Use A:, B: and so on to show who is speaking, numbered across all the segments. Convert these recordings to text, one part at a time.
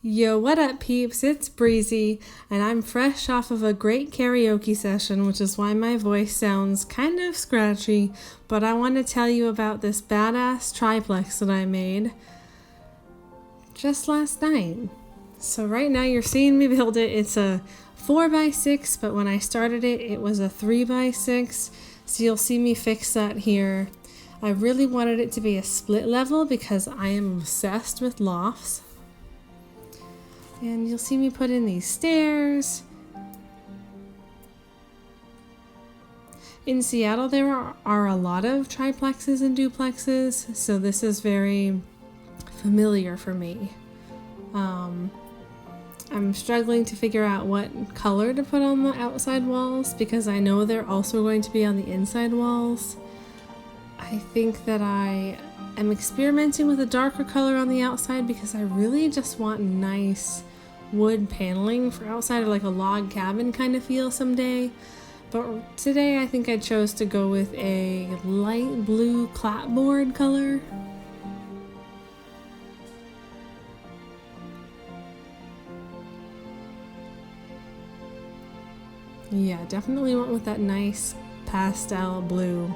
A: Yo, what up, peeps? It's Breezy, and I'm fresh off of a great karaoke session, which is why my voice sounds kind of scratchy, but I want to tell you about this badass triplex that I made just last night. So right now you're seeing me build it. It's a 4x6, but when I started it, it was a 3x6, so you'll see me fix that here. I really wanted it to be a split level because I am obsessed with lofts. And you'll see me put in these stairs. In Seattle, there are a lot of triplexes and duplexes, so this is very familiar for me. I'm struggling to figure out what color to put on the outside walls because I know they're also going to be on the inside walls. I think that I am experimenting with a darker color on the outside because I really just want nice wood paneling for outside, or like a log cabin kind of feel someday. But today I think I chose to go with a light blue clapboard color. Yeah, definitely went with that nice pastel blue.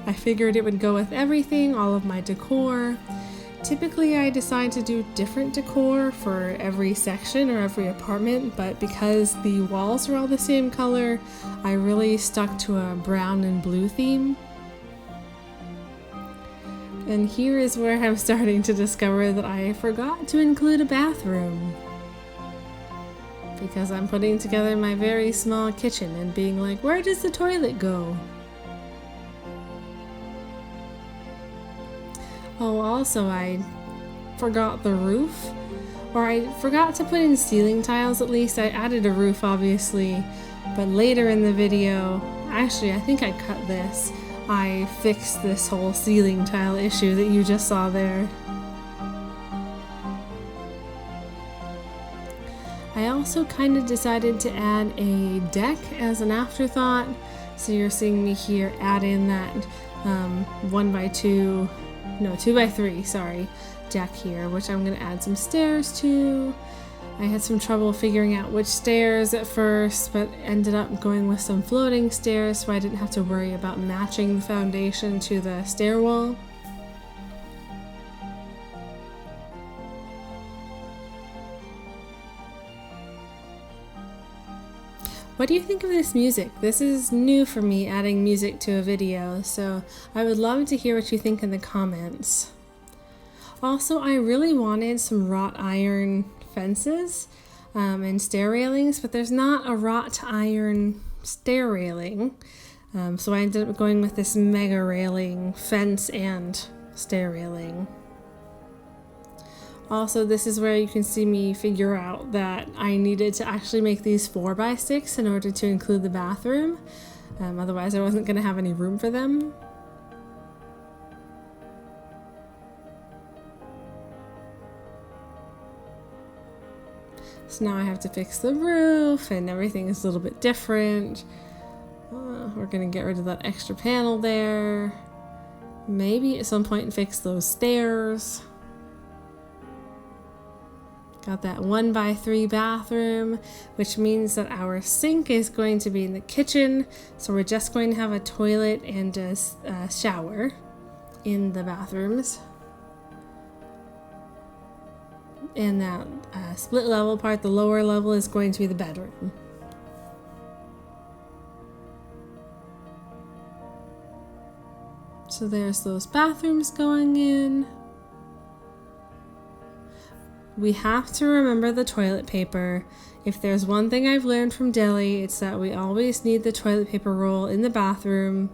A: I figured it would go with everything, all of my decor. Typically I decide to do different decor for every section or every apartment, but because the walls are all the same color, I really stuck to a brown and blue theme. And here is where I'm starting to discover that I forgot to include a bathroom. Because I'm putting together my very small kitchen and being like, where does the toilet go? Oh, also I forgot the roof, or I forgot to put in ceiling tiles at least. I added a roof obviously, but later in the video, actually I think I cut this, I fixed this whole ceiling tile issue that you just saw there. I also kind of decided to add a deck as an afterthought, so you're seeing me here add in that 2x3 deck here, which I'm going to add some stairs to. I had some trouble figuring out which stairs at first, but ended up going with some floating stairs so I didn't have to worry about matching the foundation to the stair wall. What do you think of this music? This is new for me, adding music to a video, so I would love to hear what you think in the comments. Also, I really wanted some wrought iron fences and stair railings, but there's not a wrought iron stair railing, so I ended up going with this mega railing fence and stair railing. Also, this is where you can see me figure out that I needed to actually make these 4x6 in order to include the bathroom. Otherwise, I wasn't going to have any room for them. So now I have to fix the roof, and everything is a little bit different. We're going to get rid of that extra panel there. Maybe at some point fix those stairs. Got that 1x3 bathroom, which means that our sink is going to be in the kitchen. So we're just going to have a toilet and a shower in the bathrooms. And that split level part, the lower level, is going to be the bedroom. So there's those bathrooms going in. We have to remember the toilet paper. If there's one thing I've learned from Delhi, it's that we always need the toilet paper roll in the bathroom,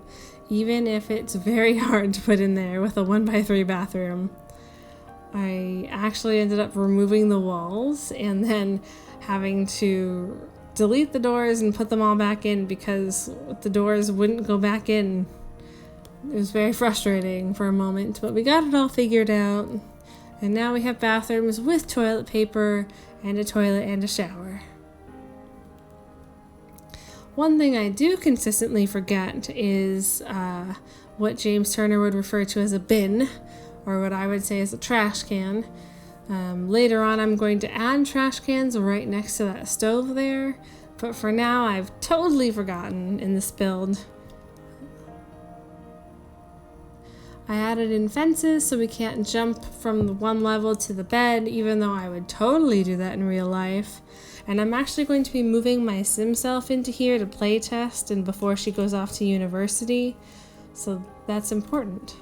A: even if it's very hard to put in there with a 1x3 bathroom. I actually ended up removing the walls and then having to delete the doors and put them all back in because the doors wouldn't go back in. It was very frustrating for a moment, but we got it all figured out. And now we have bathrooms with toilet paper and a toilet and a shower. One thing I do consistently forget is what James Turner would refer to as a bin, or what I would say is a trash can. Later on, I'm going to add trash cans right next to that stove there, but for now, I've totally forgotten in this build. I added in fences so we can't jump from the one level to the bed, even though I would totally do that in real life. And I'm actually going to be moving my sim self into here to play test and before she goes off to university, so that's important.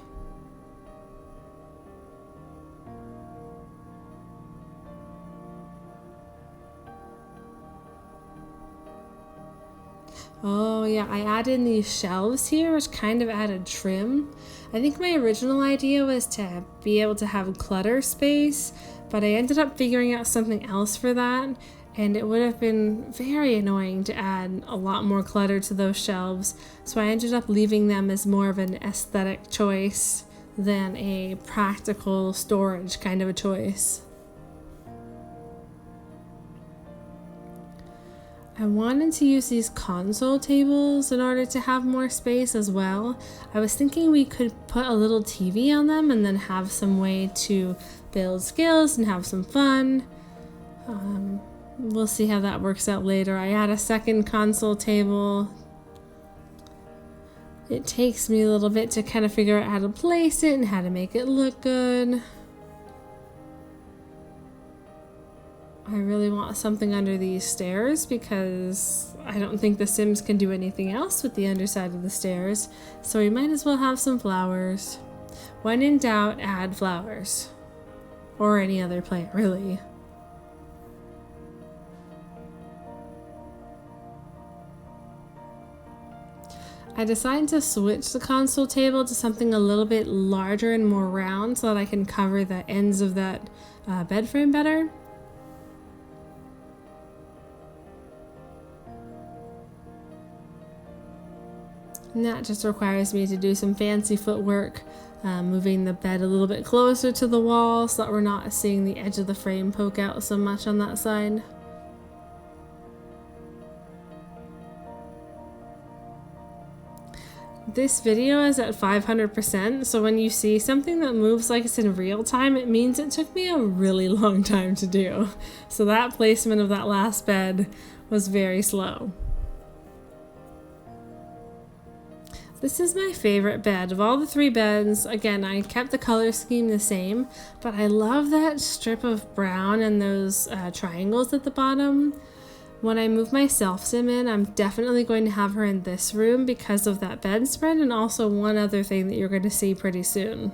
A: Oh yeah, I added in these shelves here, which kind of added trim. I think my original idea was to be able to have clutter space, but I ended up figuring out something else for that, and it would have been very annoying to add a lot more clutter to those shelves, so I ended up leaving them as more of an aesthetic choice than a practical storage kind of a choice. I wanted to use these console tables in order to have more space as well. I was thinking we could put a little TV on them and then have some way to build skills and have some fun. We'll see how that works out later. I add a second console table. It takes me a little bit to kind of figure out how to place it and how to make it look good. I really want something under these stairs because I don't think the Sims can do anything else with the underside of the stairs, so we might as well have some flowers. When in doubt, add flowers. Or any other plant, really. I decided to switch the console table to something a little bit larger and more round so that I can cover the ends of that bed frame better. And that just requires me to do some fancy footwork, moving the bed a little bit closer to the wall so that we're not seeing the edge of the frame poke out so much on that side. This video is at 500%, so when you see something that moves like it's in real time, it means it took me a really long time to do. So that placement of that last bed was very slow. This is my favorite bed. Of all the 3 beds, again, I kept the color scheme the same, but I love that strip of brown and those triangles at the bottom. When I move my self-sim in, I'm definitely going to have her in this room because of that bedspread and also one other thing that you're going to see pretty soon.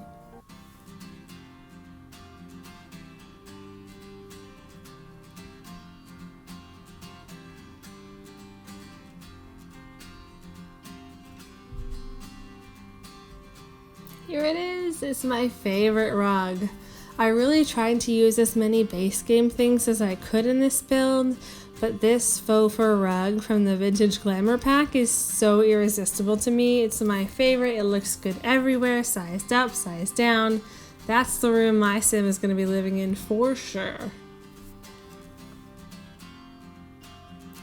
A: Here it is, it's my favorite rug. I really tried to use as many base game things as I could in this build, but this faux fur rug from the Vintage Glamour pack is so irresistible to me. It's my favorite, it looks good everywhere, sized up, sized down. That's the room my sim is going to be living in for sure.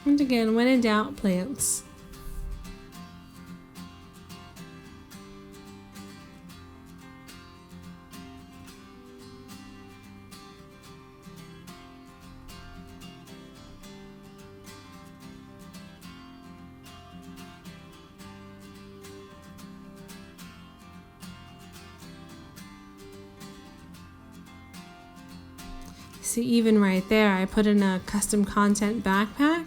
A: And again, when in doubt, plants. See, even right there, I put in a custom content backpack,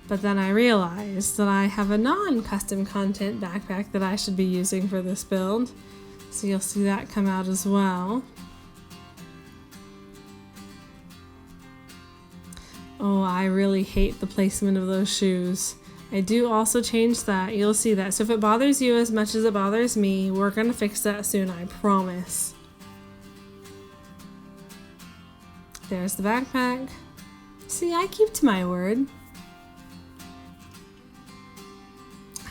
A: but then I realized that I have a non-custom content backpack that I should be using for this build. So you'll see that come out as well. Oh, I really hate the placement of those shoes. I do also change that. You'll see that. So if it bothers you as much as it bothers me, we're gonna fix that soon, I promise. There's the backpack. See, I keep to my word.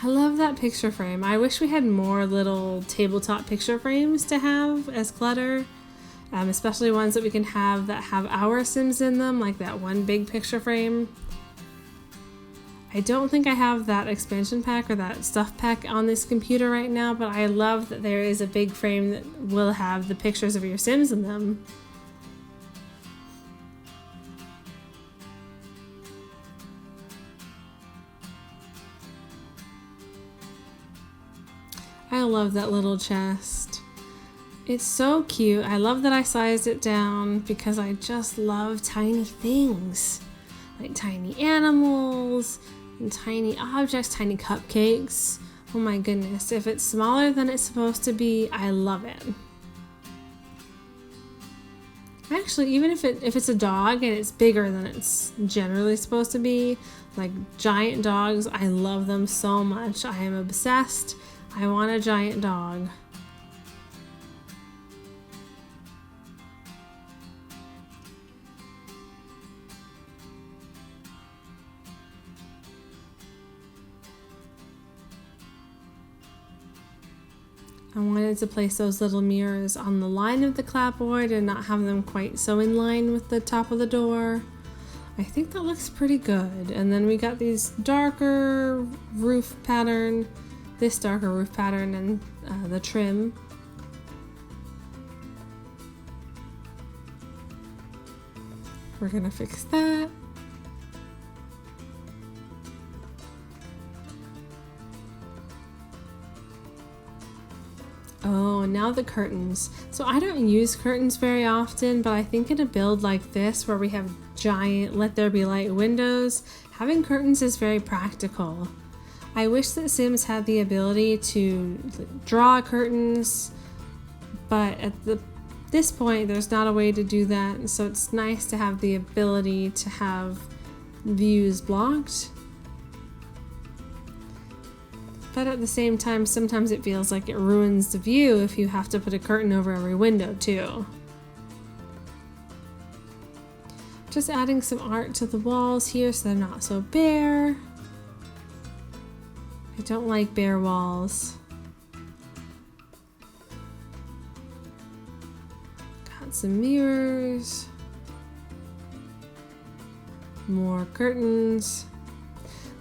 A: I love that picture frame. I wish we had more little tabletop picture frames to have as clutter, especially ones that we can have that have our Sims in them, like that one big picture frame. I don't think I have that expansion pack or that stuff pack on this computer right now, but I love that there is a big frame that will have the pictures of your Sims in them. I love that little chest. It's so cute. I love that I sized it down because I just love tiny things. Like tiny animals and tiny objects, tiny cupcakes. Oh my goodness, if it's smaller than it's supposed to be, I love it. Actually, even if it's a dog and it's bigger than it's generally supposed to be, like giant dogs, I love them so much. I am obsessed. I want a giant dog. I wanted to place those little mirrors on the line of the clapboard and not have them quite so in line with the top of the door. I think that looks pretty good. And then we got these darker roof pattern, this darker roof pattern, and the trim. We're gonna fix that. Oh, now the curtains. So I don't use curtains very often, but I think in a build like this where we have giant let there be light windows, having curtains is very practical. I wish that Sims had the ability to draw curtains, but at this point there's not a way to do that, so it's nice to have the ability to have views blocked. But at the same time, sometimes it feels like it ruins the view if you have to put a curtain over every window too. Just adding some art to the walls here so they're not so bare. I don't like bare walls. Got some mirrors. More curtains.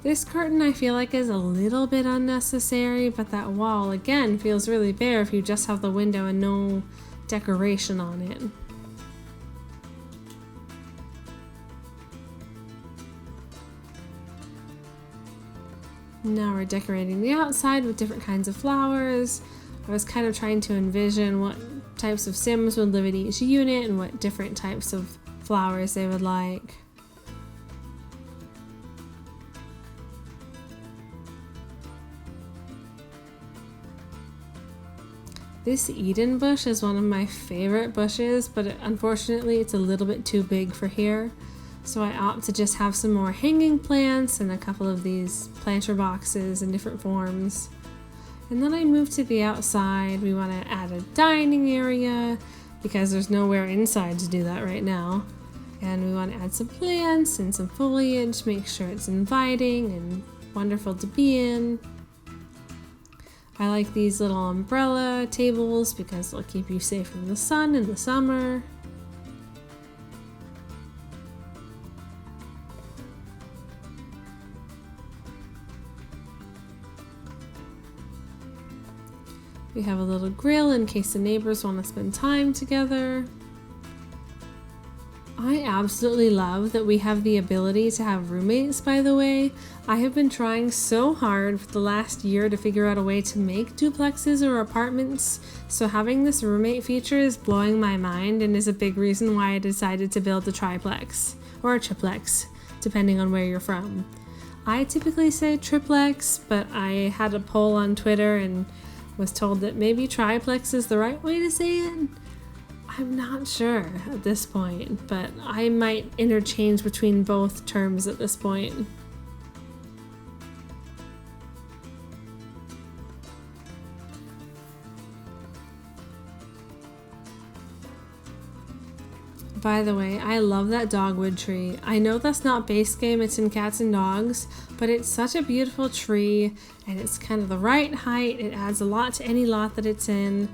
A: This curtain I feel like is a little bit unnecessary, but that wall again feels really bare if you just have the window and no decoration on it. Now we're decorating the outside with different kinds of flowers. I was kind of trying to envision what types of Sims would live in each unit and what different types of flowers they would like. This Eden bush is one of my favorite bushes, but unfortunately it's a little bit too big for here. So I opt to just have some more hanging plants and a couple of these planter boxes in different forms. And then I move to the outside. We want to add a dining area because there's nowhere inside to do that right now. And we want to add some plants and some foliage, make sure it's inviting and wonderful to be in. I like these little umbrella tables because they'll keep you safe from the sun in the summer. We have a little grill in case the neighbors want to spend time together. I absolutely love that we have the ability to have roommates, by the way. I have been trying so hard for the last year to figure out a way to make duplexes or apartments, so having this roommate feature is blowing my mind and is a big reason why I decided to build a triplex, or a triplex, depending on where you're from. I typically say triplex, but I had a poll on Twitter and was told that maybe triplex is the right way to say it. I'm not sure at this point, but I might interchange between both terms at this point. By the way, I love that dogwood tree. I know that's not base game, it's in cats and dogs, but it's such a beautiful tree and it's kind of the right height. It adds a lot to any lot that it's in.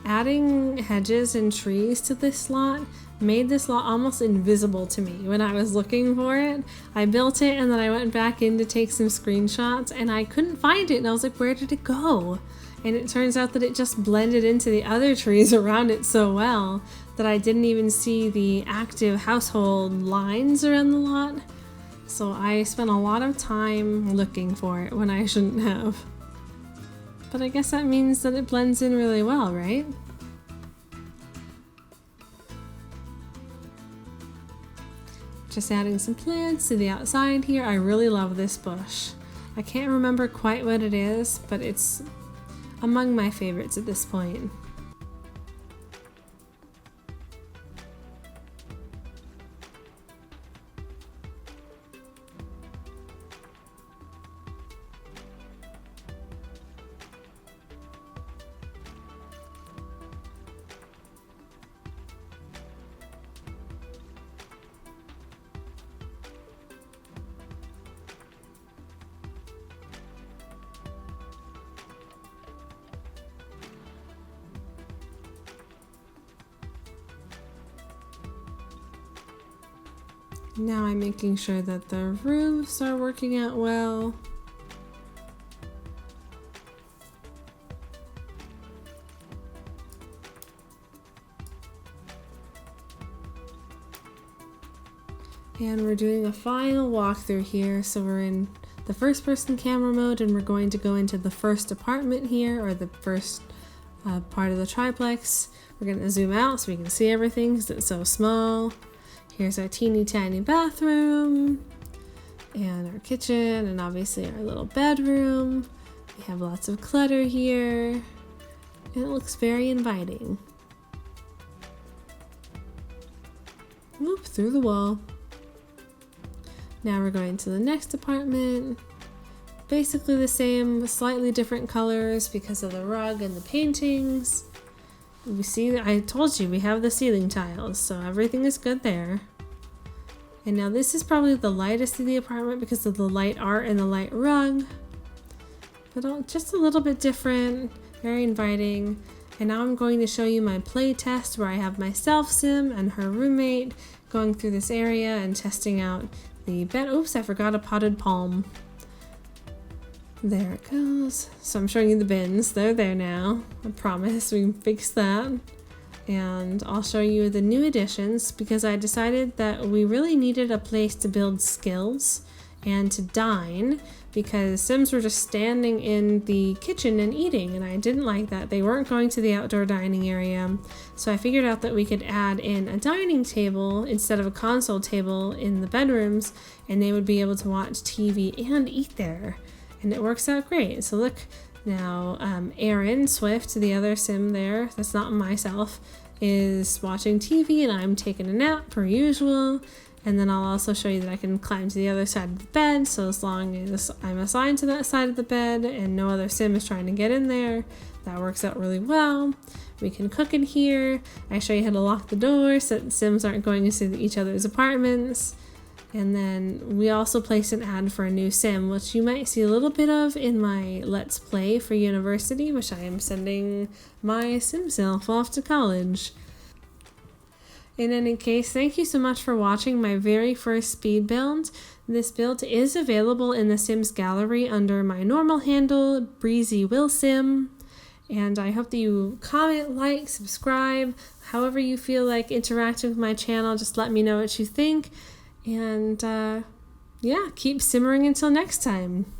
A: Adding hedges and trees to this lot made this lot almost invisible to me when I was looking for it. I built it and then I went back in to take some screenshots and I couldn't find it and I was like, where did it go? And it turns out that it just blended into the other trees around it so well that I didn't even see the active household lines around the lot. So I spent a lot of time looking for it when I shouldn't have. But I guess that means that it blends in really well, right? Just adding some plants to the outside here. I really love this bush. I can't remember quite what it is, but it's among my favorites at this point. Now I'm making sure that the roofs are working out well. And we're doing a final walkthrough here, so we're in the first person camera mode and we're going to go into the first apartment here, or the first part of the triplex. We're going to zoom out so we can see everything because it's so small. Here's our teeny tiny bathroom and our kitchen and obviously our little bedroom. We have lots of clutter here and it looks very inviting. Whoop, through the wall. Now we're going to the next apartment. Basically the same, slightly different colors because of the rug and the paintings. We see, I told you we have the ceiling tiles, so everything is good there. And now this is probably the lightest of the apartment because of the light art and the light rug. But just a little bit different, very inviting. And now I'm going to show you my play test where I have myself, Sim, and her roommate going through this area and testing out the bed. Oops, I forgot a potted palm. There it goes. So I'm showing you the bins. They're there now. I promise we can fix that. And I'll show you the new additions because I decided that we really needed a place to build skills and to dine because Sims were just standing in the kitchen and eating and I didn't like that. They weren't going to the outdoor dining area. So I figured out that we could add in a dining table instead of a console table in the bedrooms and they would be able to watch TV and eat there. And it works out great. So look now, Aaron Swift, the other Sim there, that's not myself, is watching TV and I'm taking a nap per usual. And then I'll also show you that I can climb to the other side of the bed. So as long as I'm assigned to that side of the bed and no other Sim is trying to get in there, that works out really well. We can cook in here. I show you how to lock the door so that Sims aren't going into each other's apartments. And then we also placed an ad for a new Sim, which you might see a little bit of in my Let's Play for university, which I am sending my Sim self off to college. In any case, thank you so much for watching my very first speed build. This build is available in the Sims gallery under my normal handle, Breezy Will Sim. And I hope that you comment, like, subscribe, however you feel like interacting with my channel. Just let me know what you think. And yeah, keep simmering until next time.